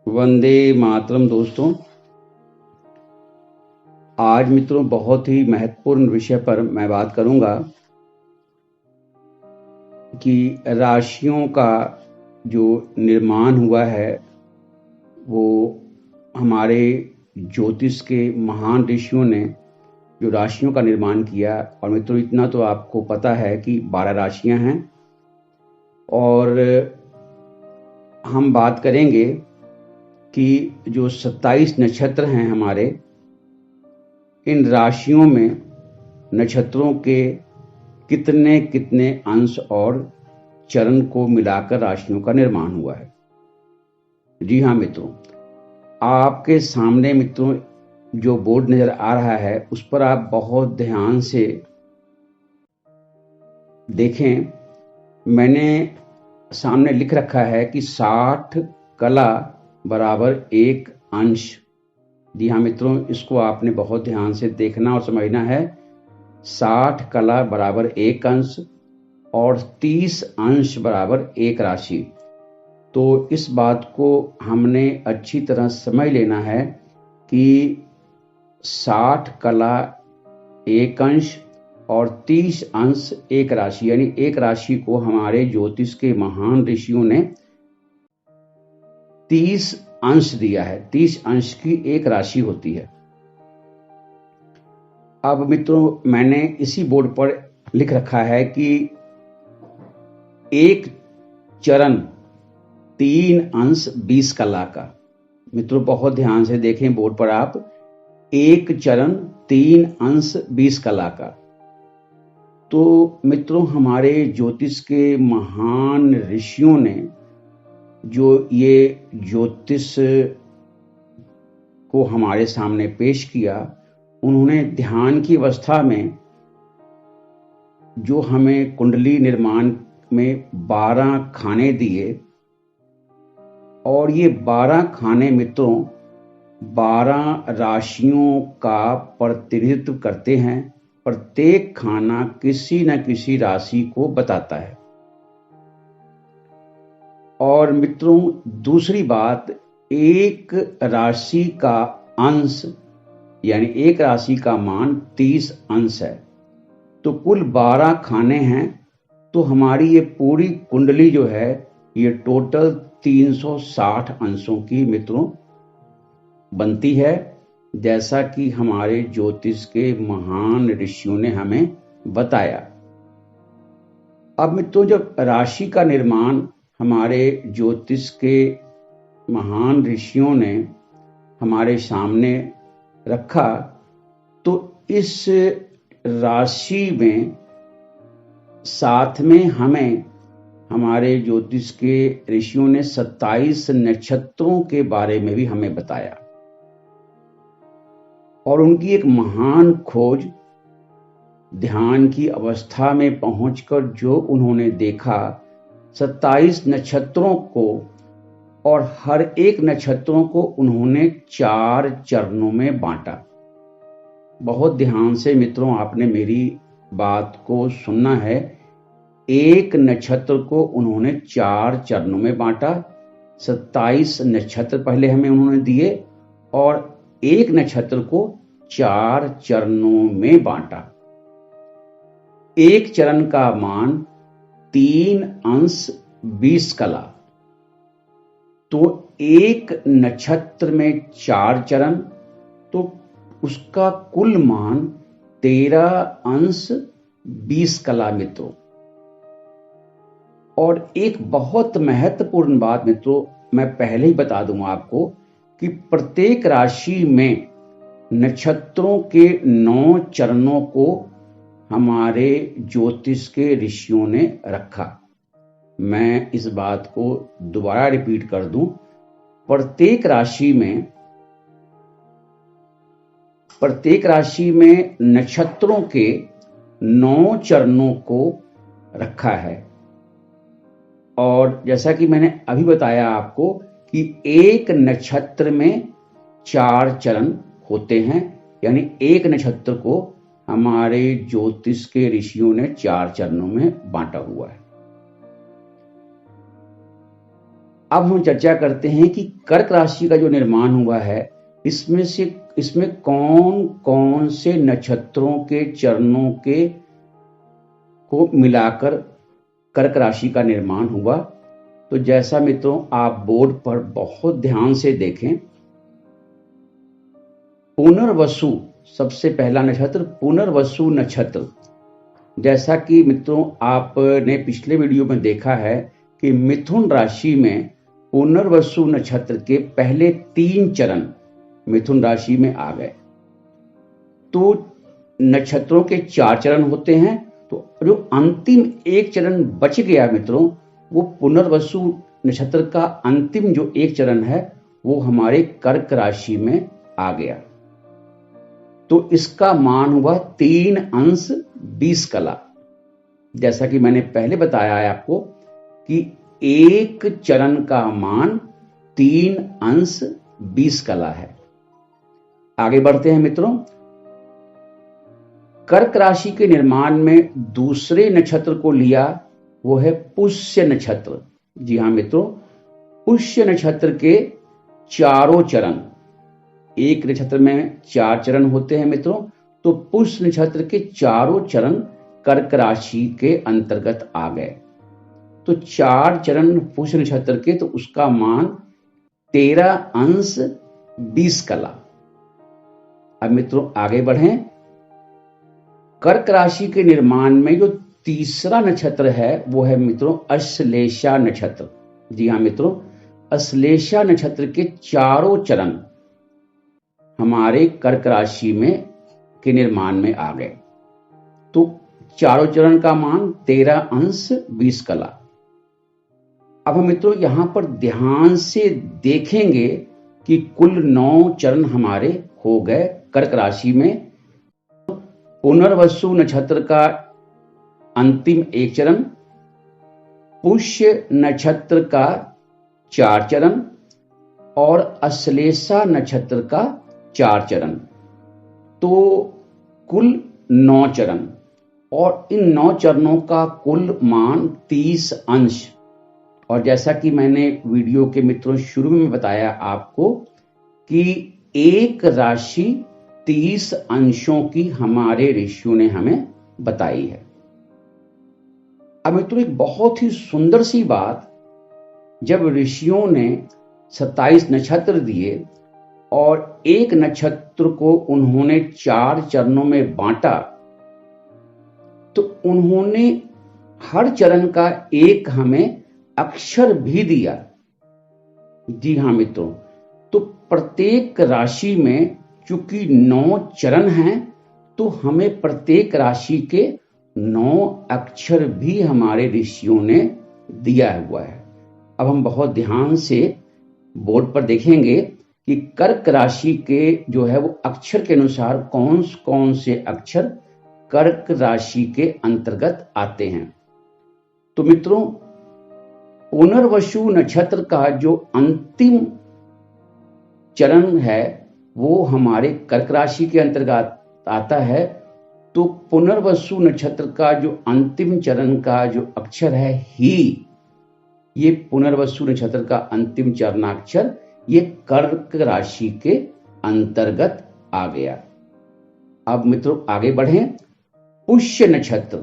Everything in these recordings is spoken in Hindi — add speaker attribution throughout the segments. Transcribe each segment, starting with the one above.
Speaker 1: वंदे मातरम दोस्तों। आज मित्रों बहुत ही महत्वपूर्ण विषय पर मैं बात करूंगा कि राशियों का जो निर्माण हुआ है वो हमारे ज्योतिष के महान ऋषियों ने जो राशियों का निर्माण किया। और मित्रों इतना तो आपको पता है कि 12 राशियां हैं और हम बात करेंगे कि जो 27 नक्षत्र हैं हमारे, इन राशियों में नक्षत्रों के कितने कितने अंश और चरण को मिलाकर राशियों का निर्माण हुआ है। जी हाँ मित्रों, आपके सामने मित्रों जो बोर्ड नजर आ रहा है उस पर आप बहुत ध्यान से देखें। मैंने सामने लिख रखा है कि 60 कला बराबर 1 अंश। जी हाँ मित्रों, इसको आपने बहुत ध्यान से देखना और समझना है। 60 कला बराबर 1 अंश और 30 अंश बराबर 1 राशि। तो इस बात को हमने अच्छी तरह समझ लेना है कि 60 कला 1 अंश और 30 अंश 1 राशि, यानी 1 राशि को हमारे ज्योतिष के महान ऋषियों ने 30 अंश दिया है। 30 अंश की 1 राशि होती है। अब मित्रों मैंने इसी बोर्ड पर लिख रखा है कि एक चरण 3 अंश 20 कला का। मित्रों बहुत ध्यान से देखें बोर्ड पर आप, एक चरण 3 अंश 20 कला का। तो मित्रों हमारे ज्योतिष के महान ऋषियों ने जो ये ज्योतिष को हमारे सामने पेश किया, उन्होंने ध्यान की अवस्था में जो हमें कुंडली निर्माण में 12 खाने दिए, और ये 12 खाने मित्रों 12 राशियों का प्रतिनिधित्व करते हैं। प्रत्येक खाना किसी न किसी राशि को बताता है। और मित्रों दूसरी बात, एक राशि का अंश यानी एक राशि का मान 30 अंश है। तो कुल 12 खाने हैं। तो हमारी ये पूरी कुंडली जो है ये टोटल 360 अंशों की मित्रों बनती है, जैसा कि हमारे ज्योतिष के महान ऋषियों ने हमें बताया। अब मित्रों जब राशि का निर्माण हमारे ज्योतिष के महान ऋषियों ने हमारे सामने रखा, तो इस राशि में साथ में हमें हमारे ज्योतिष के ऋषियों ने 27 नक्षत्रों के बारे में भी हमें बताया। और उनकी एक महान खोज, ध्यान की अवस्था में पहुंचकर जो उन्होंने देखा 27 नक्षत्रों को, और हर एक नक्षत्रों को उन्होंने 4 चरणों में बांटा। बहुत ध्यान से मित्रों आपने मेरी बात को सुनना है। एक नक्षत्र को उन्होंने 4 चरणों में बांटा। 27 नक्षत्र पहले हमें उन्होंने दिए और एक नक्षत्र को 4 चरणों में बांटा। एक चरण का मान 3 अंश 20 कला। तो एक नक्षत्र में 4 चरण, तो उसका कुल मान 13 अंश 20 कला मित्रों। और एक बहुत महत्वपूर्ण बात मित्रों मैं पहले ही बता दूंगा आपको कि प्रत्येक राशि में नक्षत्रों के 9 चरणों को हमारे ज्योतिष के ऋषियों ने रखा। मैं इस बात को दोबारा रिपीट कर दूं, प्रत्येक राशि में नक्षत्रों के 9 चरणों को रखा है। और जैसा कि मैंने अभी बताया आपको कि एक नक्षत्र में 4 चरण होते हैं, यानी एक नक्षत्र को हमारे ज्योतिष के ऋषियों ने 4 चरणों में बांटा हुआ है। अब हम चर्चा करते हैं कि कर्क राशि का जो निर्माण हुआ है इसमें कौन कौन से नक्षत्रों के चरणों के को मिलाकर कर्क राशि का निर्माण हुआ। तो जैसा मित्रों आप बोर्ड पर बहुत ध्यान से देखें, पुनर्वसु सबसे पहला नक्षत्र पुनर्वसु नक्षत्र। जैसा कि मित्रों आपने पिछले वीडियो में देखा है कि मिथुन राशि में पुनर्वसु नक्षत्र के पहले 3 चरण मिथुन राशि में आ गए। तो नक्षत्रों के 4 चरण होते हैं, तो जो अंतिम एक चरण बच गया मित्रों, वो पुनर्वसु नक्षत्र का अंतिम जो एक चरण है वो हमारे कर्क राशि में आ गया। तो इसका मान हुआ 3 अंश 20 कला। जैसा कि मैंने पहले बताया है आपको कि एक चरण का मान 3 अंश 20 कला है। आगे बढ़ते हैं मित्रों। कर्क राशि के निर्माण में दूसरे नक्षत्र को लिया, वो है पुष्य नक्षत्र। जी हाँ मित्रों, पुष्य नक्षत्र के चारों चरण, एक नक्षत्र में 4 चरण होते हैं मित्रों, तो पुष्य नक्षत्र के चारों चरण कर्क राशि के अंतर्गत आ गए। तो 4 चरण पुष्य नक्षत्र के, तो उसका मान 13 अंश 20 कला। अब मित्रों आगे बढ़ें। कर्क राशि के निर्माण में जो तीसरा नक्षत्र है वो है मित्रों अश्लेषा नक्षत्र। जी हाँ मित्रों, अश्लेषा नक्षत्र के चारों चरण हमारे कर्क राशि में के निर्माण में आ गए। तो चारों चरण का मान 13 अंश 20 कला। अब हम मित्रों यहां पर ध्यान से देखेंगे कि कुल 9 चरण हमारे हो गए कर्क राशि में। पुनर्वसु नक्षत्र का अंतिम एक चरण, पुष्य नक्षत्र का 4 चरण और अश्लेषा नक्षत्र का 4 चरण, तो कुल 9 चरण। और इन 9 चरणों का कुल मान 30 अंश। और जैसा कि मैंने वीडियो के मित्रों शुरू में बताया आपको कि एक राशि 30 अंशों की हमारे ऋषियों ने हमें बताई है। अब मित्रों एक बहुत ही सुंदर सी बात, जब ऋषियों ने 27 नक्षत्र दिए और एक नक्षत्र को उन्होंने 4 चरणों में बांटा, तो उन्होंने हर चरण का एक हमें अक्षर भी दिया। जी हाँ मित्रों, तो प्रत्येक राशि में चूंकि 9 चरण हैं, तो हमें प्रत्येक राशि के 9 अक्षर भी हमारे ऋषियों ने दिया हुआ है। अब हम बहुत ध्यान से बोर्ड पर देखेंगे कि कर्क राशि के जो है वो अक्षर के अनुसार कौन कौन से अक्षर कर्क राशि के अंतर्गत आते हैं। तो मित्रों पुनर्वसु नक्षत्र का जो अंतिम चरण है वो हमारे कर्क राशि के अंतर्गत आता है। तो पुनर्वसु नक्षत्र का जो अंतिम चरण का जो अक्षर है ही, ये पुनर्वसु नक्षत्र का अंतिम चरणाक्षर ये कर्क राशि के अंतर्गत आ गया। अब मित्रों आगे बढ़ें। पुष्य नक्षत्र,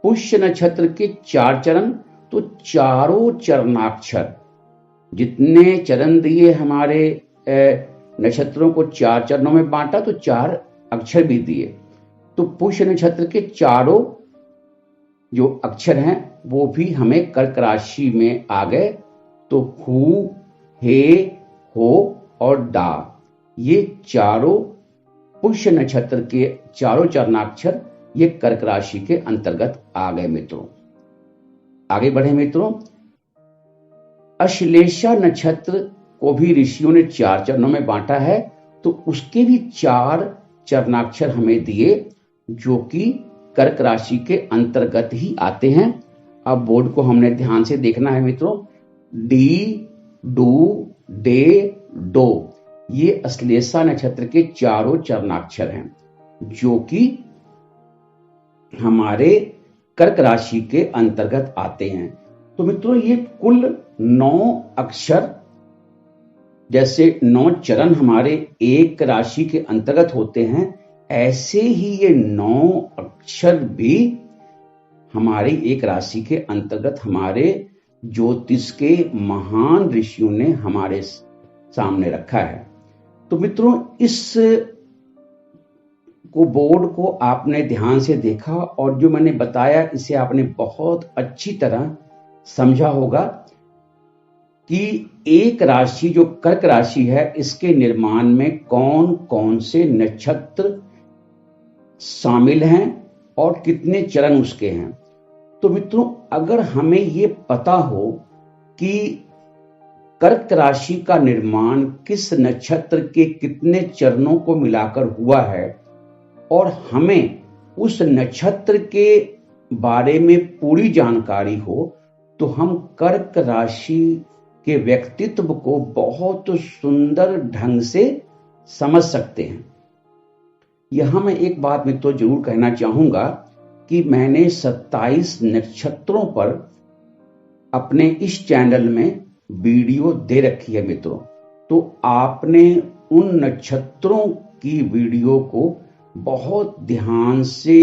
Speaker 1: पुष्य नक्षत्र के 4 चरण, तो चारों चरणाक्षर, जितने चरण दिए हमारे नक्षत्रों को 4 चरणों में बांटा, तो 4 अक्षर भी दिए। तो पुष्य नक्षत्र के चारों जो अक्षर हैं वो भी हमें कर्क राशि में आ गए। तो हु, हे, हो और डा, ये चारों पुष्य नक्षत्र के चारों चरणाक्षर ये कर्क राशि के अंतर्गत आ गए मित्रों। आगे बढ़े मित्रों। अश्लेषा नक्षत्र को भी ऋषियों ने 4 चरणों में बांटा है, तो उसके भी 4 चरणाक्षर हमें दिए जो कि कर्क राशि के अंतर्गत ही आते हैं। अब बोर्ड को हमने ध्यान से देखना है मित्रों। डी, डू, डे, डो, ये अश्लेषा नक्षत्र के चारों चरणाक्षर हैं जो कि हमारे कर्क राशि के अंतर्गत आते हैं। तो मित्रों ये कुल 9 अक्षर, जैसे 9 चरण हमारे एक राशि के अंतर्गत होते हैं, ऐसे ही ये 9 अक्षर भी हमारी एक राशि के अंतर्गत हमारे ज्योतिष के महान ऋषियों ने हमारे सामने रखा है। तो मित्रों इस बोर्ड को आपने ध्यान से देखा और जो मैंने बताया इसे आपने बहुत अच्छी तरह समझा होगा कि एक राशि जो कर्क राशि है, इसके निर्माण में कौन कौन से नक्षत्र शामिल हैं और कितने चरण उसके हैं। तो मित्रों अगर हमें ये पता हो कि कर्क राशि का निर्माण किस नक्षत्र के कितने चरणों को मिलाकर हुआ है और हमें उस नक्षत्र के बारे में पूरी जानकारी हो, तो हम कर्क राशि के व्यक्तित्व को बहुत सुंदर ढंग से समझ सकते हैं। यहां मैं एक बात मित्रों जरूर कहना चाहूंगा कि मैंने 27 नक्षत्रों पर अपने इस चैनल में वीडियो दे रखी है मित्रों। तो आपने उन नक्षत्रों की वीडियो को बहुत ध्यान से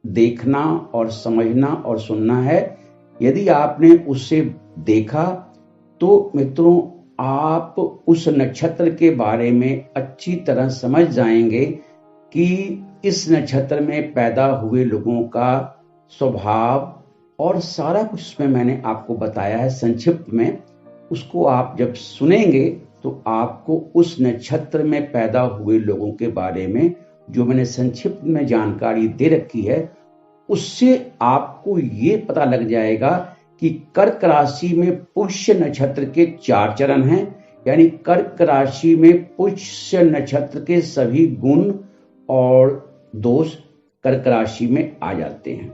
Speaker 1: देखना और समझना और सुनना है। यदि आपने उसे देखा तो मित्रों आप उस नक्षत्र के बारे में अच्छी तरह समझ जाएंगे कि इस नक्षत्र में पैदा हुए लोगों का स्वभाव और सारा कुछ इसमें मैंने आपको बताया है संक्षिप्त में। उसको आप जब सुनेंगे तो आपको उस नक्षत्र में पैदा हुए लोगों के बारे में जो मैंने संक्षिप्त में जानकारी दे रखी है, उससे आपको ये पता लग जाएगा कि कर्क राशि में पुष्य नक्षत्र के 4 चरण हैं। यानी कर्क राशि में पुष्य नक्षत्र के सभी गुण और दोष कर्क राशि में आ जाते हैं।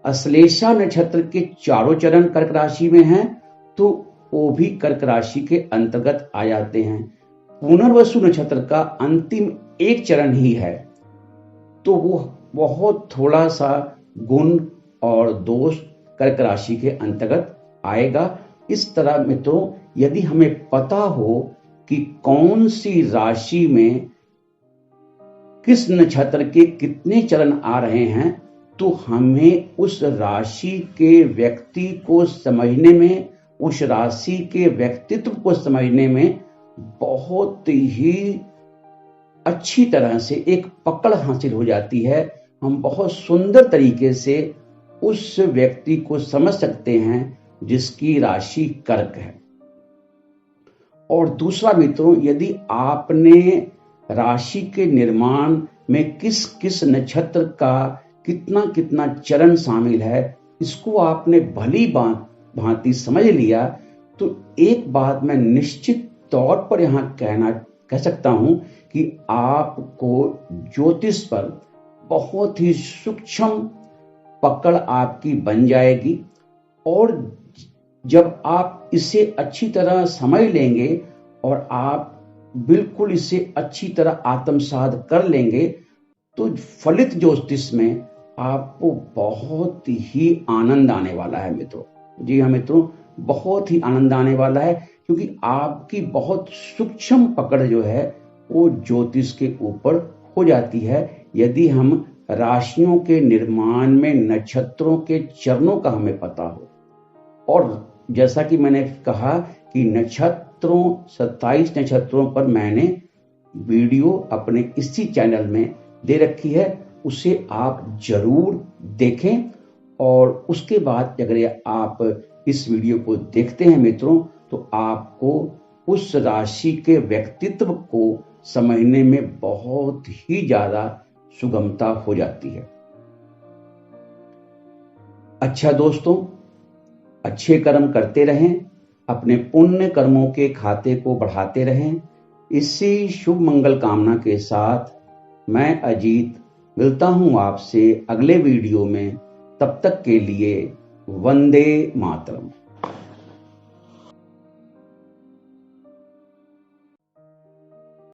Speaker 1: अश्लेषा नक्षत्र के 4 चरण कर्क राशि में हैं, तो वो भी कर्क राशि के अंतर्गत आ जाते हैं। पुनर्वसु नक्षत्र का अंतिम 1 चरण ही है, तो वो बहुत थोड़ा सा गुण और दोष कर्क राशि के अंतर्गत आएगा। इस तरह मित्रों यदि हमें पता हो कि कौन सी राशि में किस नक्षत्र के कितने चरण आ रहे हैं, तो हमें उस राशि के व्यक्ति को समझने में, उस राशि के व्यक्तित्व को समझने में बहुत ही अच्छी तरह से एक पकड़ हासिल हो जाती है। हम बहुत सुंदर तरीके से उस व्यक्ति को समझ सकते हैं जिसकी राशि कर्क है। और दूसरा मित्रों, यदि आपने राशि के निर्माण में किस किस नक्षत्र का कितना कितना चरण शामिल है, इसको आपने भली भांति समझ लिया, तो एक बात मैं निश्चित तौर पर यहां कह सकता हूं कि आपको ज्योतिष पर बहुत ही सूक्ष्म पकड़ आपकी बन जाएगी। और जब आप इसे अच्छी तरह समझ लेंगे और आप बिल्कुल इसे अच्छी तरह आत्मसात कर लेंगे, तो फलित ज्योतिष में आपको बहुत ही आनंद आने वाला है मित्रों। जी हाँ मित्रों, बहुत ही आनंद आने वाला है, क्योंकि आपकी बहुत सूक्ष्म पकड़ जो है वो ज्योतिष के ऊपर हो जाती है यदि हम राशियों के निर्माण में नक्षत्रों के चरणों का हमें पता हो। और जैसा कि मैंने कहा कि 27 नक्षत्रों पर मैंने वीडियो अपने इसी चैनल में दे रखी है, उसे आप जरूर देखें। और उसके बाद अगर आप इस वीडियो को देखते हैं मित्रों, तो आपको उस राशि के व्यक्तित्व को समझने में बहुत ही ज्यादा सुगमता हो जाती है। अच्छा दोस्तों, अच्छे कर्म करते रहें, अपने पुण्य कर्मों के खाते को बढ़ाते रहें। इसी शुभ मंगल कामना के साथ मैं अजीत मिलता हूं आपसे अगले वीडियो में। तब तक के लिए वंदे मातरम।